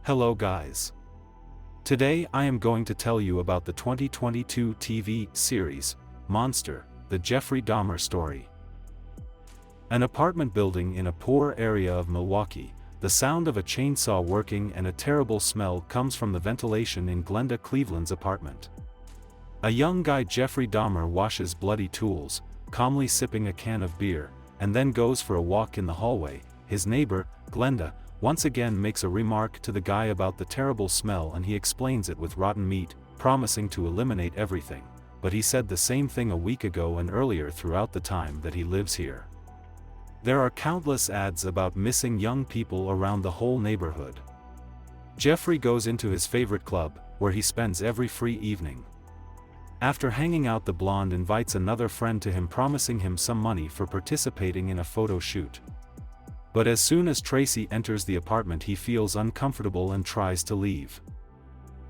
Hello guys. Today I am going to tell you about the 2022 TV series, Monster, the Jeffrey Dahmer story. An apartment building in a poor area of Milwaukee, the sound of a chainsaw working and a terrible smell comes from the ventilation in Glenda Cleveland's apartment. A young guy, Jeffrey Dahmer, washes bloody tools, calmly sipping a can of beer, and then goes for a walk in the hallway. His neighbor, Glenda, once again makes a remark to the guy about the terrible smell and he explains it with rotten meat, promising to eliminate everything, but he said the same thing a week ago and earlier throughout the time that he lives here. There are countless ads about missing young people around the whole neighborhood. Jeffrey goes into his favorite club, where he spends every free evening. After hanging out, the blonde invites another friend to him, promising him some money for participating in a photo shoot. But as soon as Tracy enters the apartment, he feels uncomfortable and tries to leave.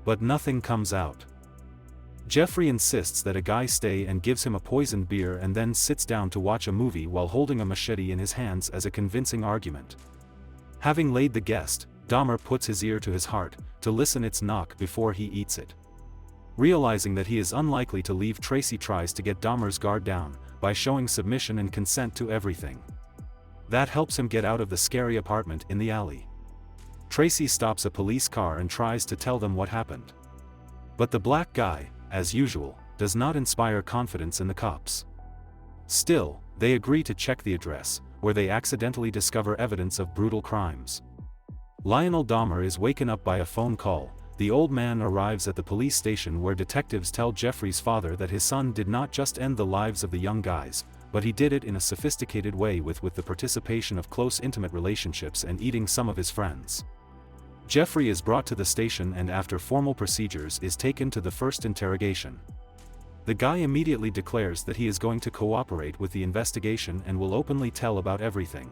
But nothing comes out. Jeffrey insists that a guy stay and gives him a poisoned beer and then sits down to watch a movie while holding a machete in his hands as a convincing argument. Having laid the guest, Dahmer puts his ear to his heart, to listen its knock before he eats it. Realizing that he is unlikely to leave, Tracy tries to get Dahmer's guard down, by showing submission and consent to everything. That helps him get out of the scary apartment in the alley. Tracy stops a police car and tries to tell them what happened. But the black guy, as usual, does not inspire confidence in the cops. Still, they agree to check the address, where they accidentally discover evidence of brutal crimes. Lionel Dahmer is waken up by a phone call. The old man arrives at the police station, where detectives tell Jeffrey's father that his son did not just end the lives of the young guys, but he did it in a sophisticated way with the participation of close intimate relationships and eating some of his friends. Jeffrey is brought to the station and after formal procedures is taken to the first interrogation. The guy immediately declares that he is going to cooperate with the investigation and will openly tell about everything.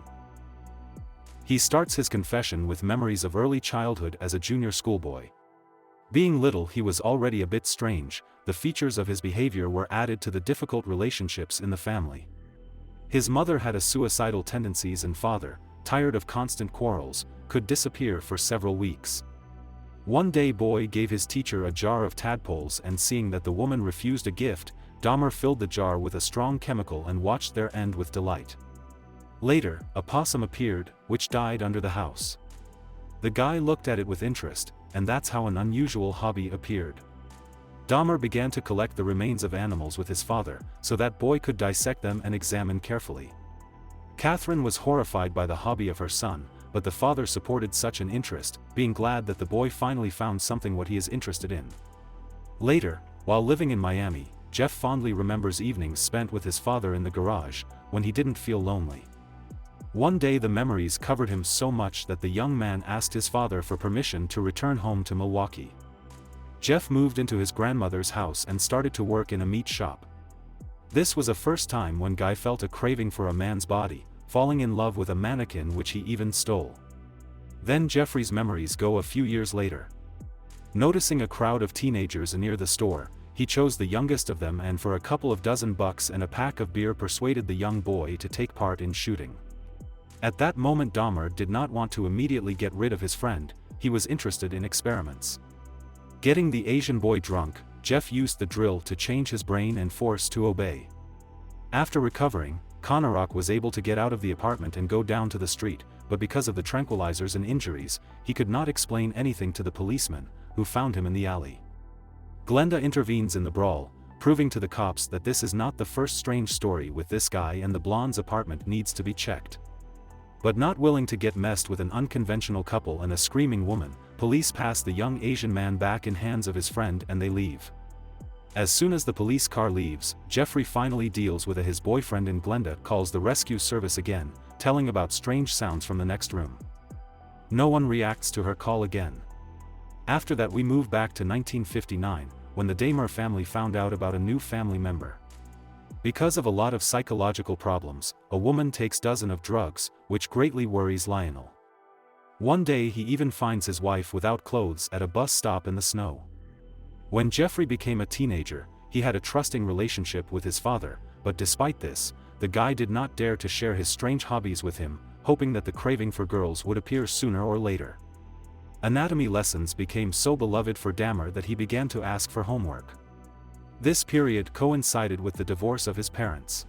He starts his confession with memories of early childhood as a junior schoolboy. Being little, he was already a bit strange. The features of his behavior were added to the difficult relationships in the family. His mother had a suicidal tendencies and father, tired of constant quarrels, could disappear for several weeks. One day, boy gave his teacher a jar of tadpoles and seeing that the woman refused a gift, Dahmer filled the jar with a strong chemical and watched their end with delight. Later, a possum appeared, which died under the house. The guy looked at it with interest, and that's how an unusual hobby appeared. Dahmer began to collect the remains of animals with his father, so that boy could dissect them and examine carefully. Catherine was horrified by the hobby of her son, but the father supported such an interest, being glad that the boy finally found something what he is interested in. Later, while living in Miami, Jeff fondly remembers evenings spent with his father in the garage, when he didn't feel lonely. One day the memories covered him so much that the young man asked his father for permission to return home to Milwaukee. Jeff moved into his grandmother's house and started to work in a meat shop. This was a first time when Guy felt a craving for a man's body, falling in love with a mannequin which he even stole. Then Jeffrey's memories go a few years later. Noticing a crowd of teenagers near the store, he chose the youngest of them and for a couple of dozen bucks and a pack of beer persuaded the young boy to take part in shooting. At that moment, Dahmer did not want to immediately get rid of his friend, he was interested in experiments. Getting the Asian boy drunk, Jeff used the drill to change his brain and force to obey. After recovering, Conorock was able to get out of the apartment and go down to the street, but because of the tranquilizers and injuries, he could not explain anything to the policeman, who found him in the alley. Glenda intervenes in the brawl, proving to the cops that this is not the first strange story with this guy and the blonde's apartment needs to be checked. But not willing to get messed with an unconventional couple and a screaming woman, police pass the young Asian man back in hands of his friend and they leave. As soon as the police car leaves, Jeffrey finally deals with his boyfriend and Glenda calls the rescue service again, telling about strange sounds from the next room. No one reacts to her call again. After that we move back to 1959, when the Dahmer family found out about a new family member. Because of a lot of psychological problems, a woman takes dozens of drugs, which greatly worries Lionel. One day he even finds his wife without clothes at a bus stop in the snow. When Jeffrey became a teenager, he had a trusting relationship with his father, but despite this, the guy did not dare to share his strange hobbies with him, hoping that the craving for girls would appear sooner or later. Anatomy lessons became so beloved for Dahmer that he began to ask for homework. This period coincided with the divorce of his parents.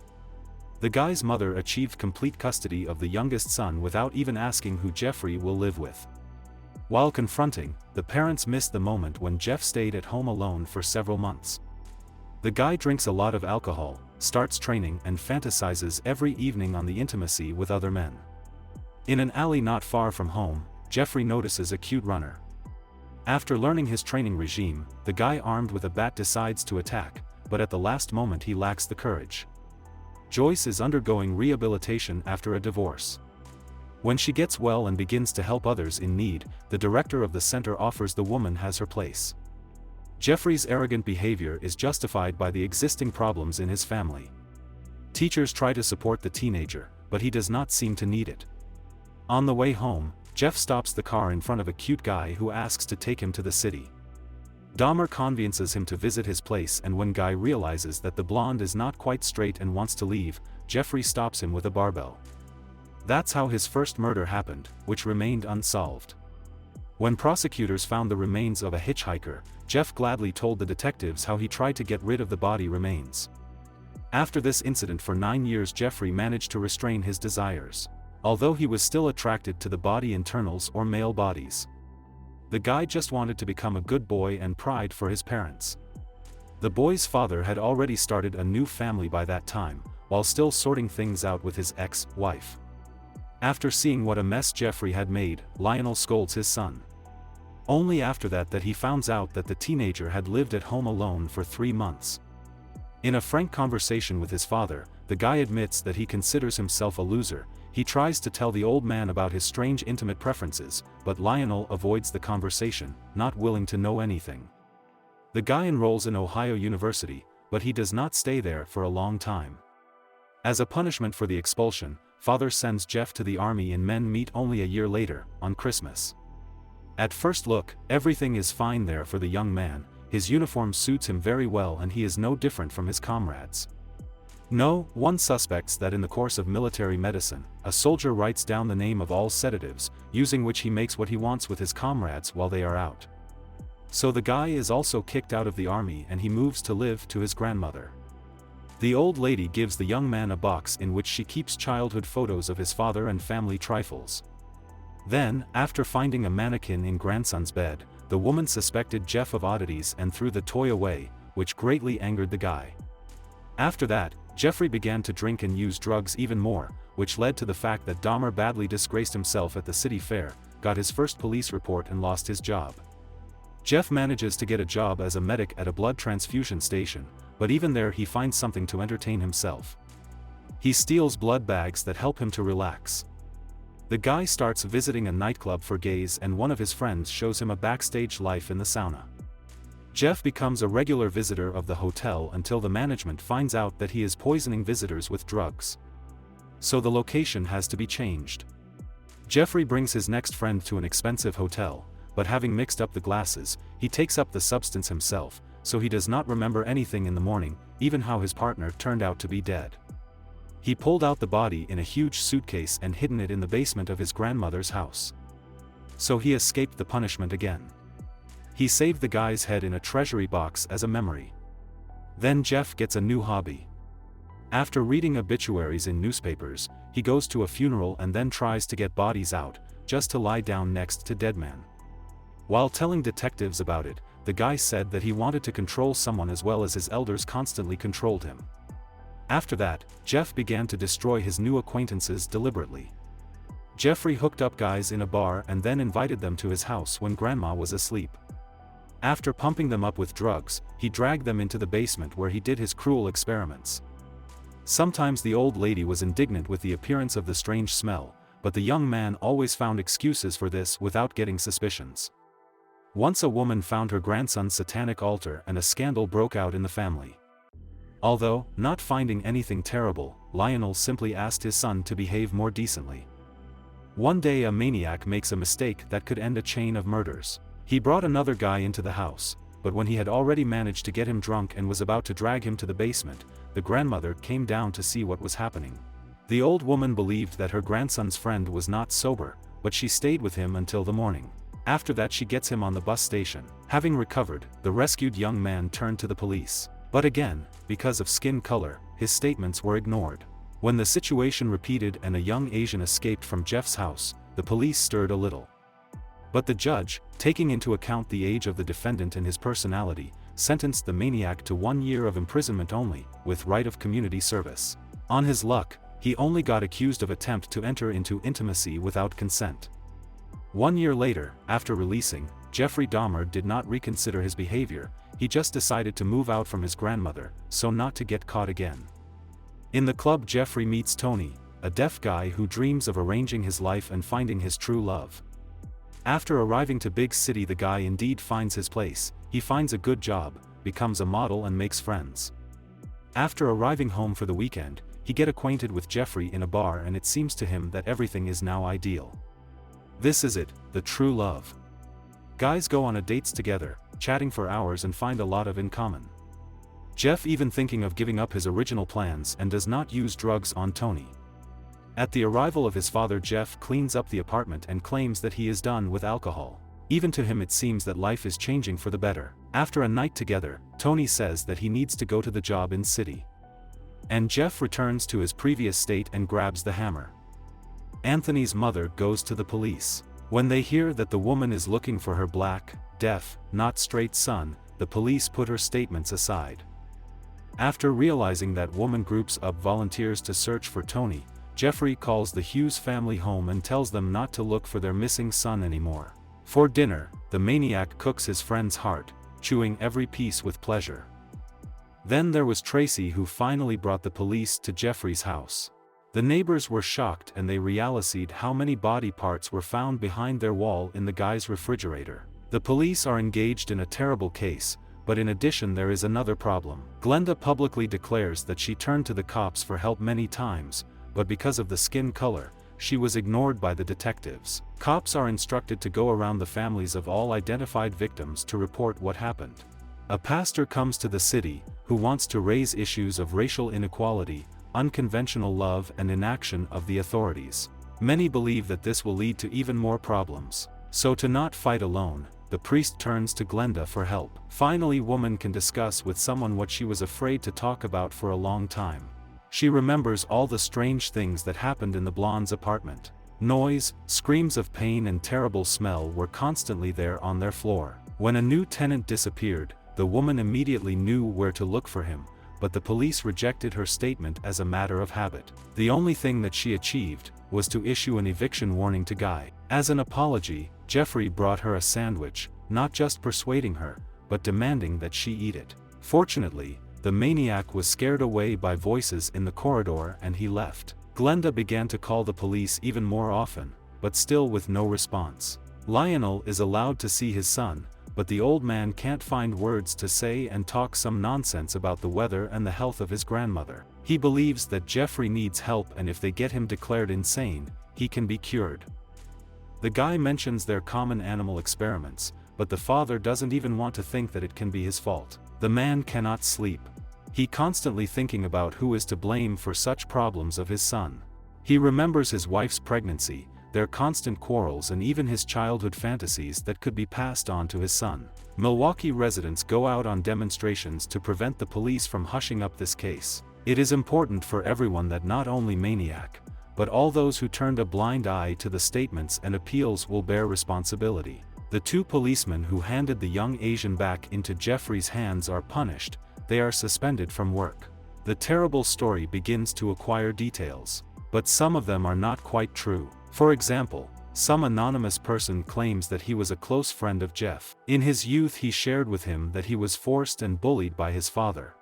The guy's mother achieved complete custody of the youngest son without even asking who Jeffrey will live with. While confronting, the parents missed the moment when Jeff stayed at home alone for several months. The guy drinks a lot of alcohol, starts training and fantasizes every evening on the intimacy with other men. In an alley not far from home, Jeffrey notices a cute runner. After learning his training regime, the guy armed with a bat decides to attack, but at the last moment he lacks the courage. Joyce is undergoing rehabilitation after a divorce. When she gets well and begins to help others in need, the director of the center offers the woman has her place. Jeffrey's arrogant behavior is justified by the existing problems in his family. Teachers try to support the teenager, but he does not seem to need it. On the way home, Jeff stops the car in front of a cute guy who asks to take him to the city. Dahmer convinces him to visit his place, and when Guy realizes that the blonde is not quite straight and wants to leave, Jeffrey stops him with a barbell. That's how his first murder happened, which remained unsolved. When prosecutors found the remains of a hitchhiker, Jeff gladly told the detectives how he tried to get rid of the body remains. After this incident for 9 years, Jeffrey managed to restrain his desires, although he was still attracted to the body internals or male bodies. The guy just wanted to become a good boy and pride for his parents. The boy's father had already started a new family by that time, while still sorting things out with his ex-wife. After seeing what a mess Jeffrey had made, Lionel scolds his son. Only after that he finds out that the teenager had lived at home alone for 3 months. In a frank conversation with his father, the guy admits that he considers himself a loser. He tries to tell the old man about his strange intimate preferences, but Lionel avoids the conversation, not willing to know anything. The guy enrolls in Ohio University, but he does not stay there for a long time. As a punishment for the expulsion, father sends Jeff to the army in Men Meet only a year later, on Christmas. At first look, everything is fine there for the young man. His uniform suits him very well and he is no different from his comrades. No one suspects that in the course of military medicine, a soldier writes down the name of all sedatives, using which he makes what he wants with his comrades while they are out. So the guy is also kicked out of the army and he moves to live to his grandmother. The old lady gives the young man a box in which she keeps childhood photos of his father and family trifles. Then, after finding a mannequin in grandson's bed, the woman suspected Jeff of oddities and threw the toy away, which greatly angered the guy. After that, Jeffrey began to drink and use drugs even more, which led to the fact that Dahmer badly disgraced himself at the city fair, got his first police report and lost his job. Jeff manages to get a job as a medic at a blood transfusion station, but even there he finds something to entertain himself. He steals blood bags that help him to relax. The guy starts visiting a nightclub for gays and one of his friends shows him a backstage life in the sauna. Jeff becomes a regular visitor of the hotel until the management finds out that he is poisoning visitors with drugs. So the location has to be changed. Jeffrey brings his next friend to an expensive hotel, but having mixed up the glasses, he takes up the substance himself, so he does not remember anything in the morning, even how his partner turned out to be dead. He pulled out the body in a huge suitcase and hidden it in the basement of his grandmother's house. So he escaped the punishment again. He saved the guy's head in a treasury box as a memory. Then Jeff gets a new hobby. After reading obituaries in newspapers, he goes to a funeral and then tries to get bodies out, just to lie down next to dead man. While telling detectives about it, the guy said that he wanted to control someone as well as his elders constantly controlled him. After that, Jeff began to destroy his new acquaintances deliberately. Jeffrey hooked up guys in a bar and then invited them to his house when grandma was asleep. After pumping them up with drugs, he dragged them into the basement where he did his cruel experiments. Sometimes the old lady was indignant with the appearance of the strange smell, but the young man always found excuses for this without getting suspicions. Once a woman found her grandson's satanic altar and a scandal broke out in the family. Although, not finding anything terrible, Lionel simply asked his son to behave more decently. One day a maniac makes a mistake that could end a chain of murders. He brought another guy into the house, but when he had already managed to get him drunk and was about to drag him to the basement, the grandmother came down to see what was happening. The old woman believed that her grandson's friend was not sober, but she stayed with him until the morning. After that she gets him on the bus station. Having recovered, the rescued young man turned to the police. But again, because of skin color, his statements were ignored. When the situation repeated and a young Asian escaped from Jeff's house, the police stirred a little. But the judge, taking into account the age of the defendant and his personality, sentenced the maniac to 1 year of imprisonment only, with right of community service. On his luck, he only got accused of attempt to enter into intimacy without consent. 1 year later, after releasing, Jeffrey Dahmer did not reconsider his behavior, he just decided to move out from his grandmother, so not to get caught again. In the club Jeffrey meets Tony, a deaf guy who dreams of arranging his life and finding his true love. After arriving to big city, the guy indeed finds his place, he finds a good job, becomes a model and makes friends. After arriving home for the weekend, he get acquainted with Jeffrey in a bar and it seems to him that everything is now ideal. This is it, the true love. Guys go on dates together, chatting for hours and find a lot of in common. Jeff even thinking of giving up his original plans and does not use drugs on Tony. At the arrival of his father, Jeff cleans up the apartment and claims that he is done with alcohol. Even to him it seems that life is changing for the better. After a night together, Tony says that he needs to go to the job in city. And Jeff returns to his previous state and grabs the hammer. Anthony's mother goes to the police. When they hear that the woman is looking for her black, deaf, not straight son, the police put her statements aside. After realizing that woman groups up volunteers to search for Tony, Jeffrey calls the Hughes family home and tells them not to look for their missing son anymore. For dinner, the maniac cooks his friend's heart, chewing every piece with pleasure. Then there was Tracy, who finally brought the police to Jeffrey's house. The neighbors were shocked and they realized how many body parts were found behind their wall in the guy's refrigerator. The police are engaged in a terrible case, but in addition there is another problem. Glenda publicly declares that she turned to the cops for help many times, but because of the skin color, she was ignored by the detectives. Cops are instructed to go around the families of all identified victims to report what happened. A pastor comes to the city, who wants to raise issues of racial inequality, unconventional love and inaction of the authorities. Many believe that this will lead to even more problems. So to not fight alone, the priest turns to Glenda for help. Finally, woman can discuss with someone what she was afraid to talk about for a long time. She remembers all the strange things that happened in the blonde's apartment. Noise, screams of pain and terrible smell were constantly there on their floor. When a new tenant disappeared, the woman immediately knew where to look for him, but the police rejected her statement as a matter of habit. The only thing that she achieved was to issue an eviction warning to Guy. As an apology, Jeffrey brought her a sandwich, not just persuading her, but demanding that she eat it. Fortunately, the maniac was scared away by voices in the corridor and he left. Glenda began to call the police even more often, but still with no response. Lionel is allowed to see his son, but the old man can't find words to say and talk some nonsense about the weather and the health of his grandmother. He believes that Jeffrey needs help and if they get him declared insane, he can be cured. The guy mentions their common animal experiments, but the father doesn't even want to think that it can be his fault. The man cannot sleep. He constantly thinking about who is to blame for such problems of his son. He remembers his wife's pregnancy, their constant quarrels and even his childhood fantasies that could be passed on to his son. Milwaukee residents go out on demonstrations to prevent the police from hushing up this case. It is important for everyone that not only Maniac, but all those who turned a blind eye to the statements and appeals will bear responsibility. The two policemen who handed the young Asian back into Jeffrey's hands are punished, they are suspended from work. The terrible story begins to acquire details, but some of them are not quite true. For example, some anonymous person claims that he was a close friend of Jeff. In his youth he shared with him that he was forced and bullied by his father.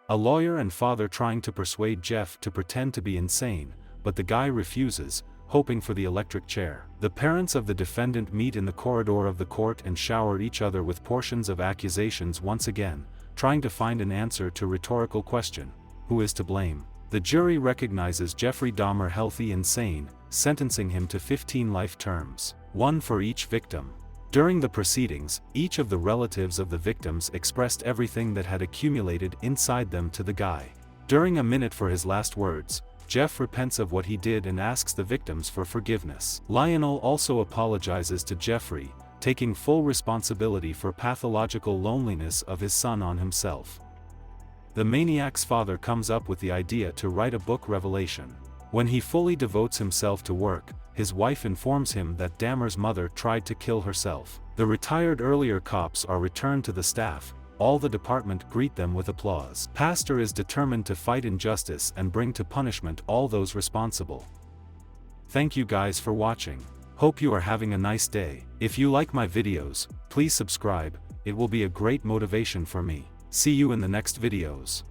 A lawyer and father trying to persuade Jeff to pretend to be insane, but the guy refuses, hoping for the electric chair. The parents of the defendant meet in the corridor of the court and shower each other with portions of accusations once again, trying to find an answer to rhetorical question, who is to blame? The jury recognizes Jeffrey Dahmer healthy and sane, sentencing him to 15 life terms, one for each victim. During the proceedings, each of the relatives of the victims expressed everything that had accumulated inside them to the guy. During a minute for his last words, Jeff repents of what he did and asks the victims for forgiveness. Lionel also apologizes to Jeffrey, taking full responsibility for pathological loneliness of his son on himself. The maniac's father comes up with the idea to write a book Revelation. When he fully devotes himself to work, his wife informs him that Dahmer's mother tried to kill herself. The retired earlier cops are returned to the staff. All the department greet them with applause. Pastor is determined to fight injustice and bring to punishment all those responsible. Thank you guys for watching. Hope you are having a nice day. If you like my videos, please subscribe, it will be a great motivation for me. See you in the next videos.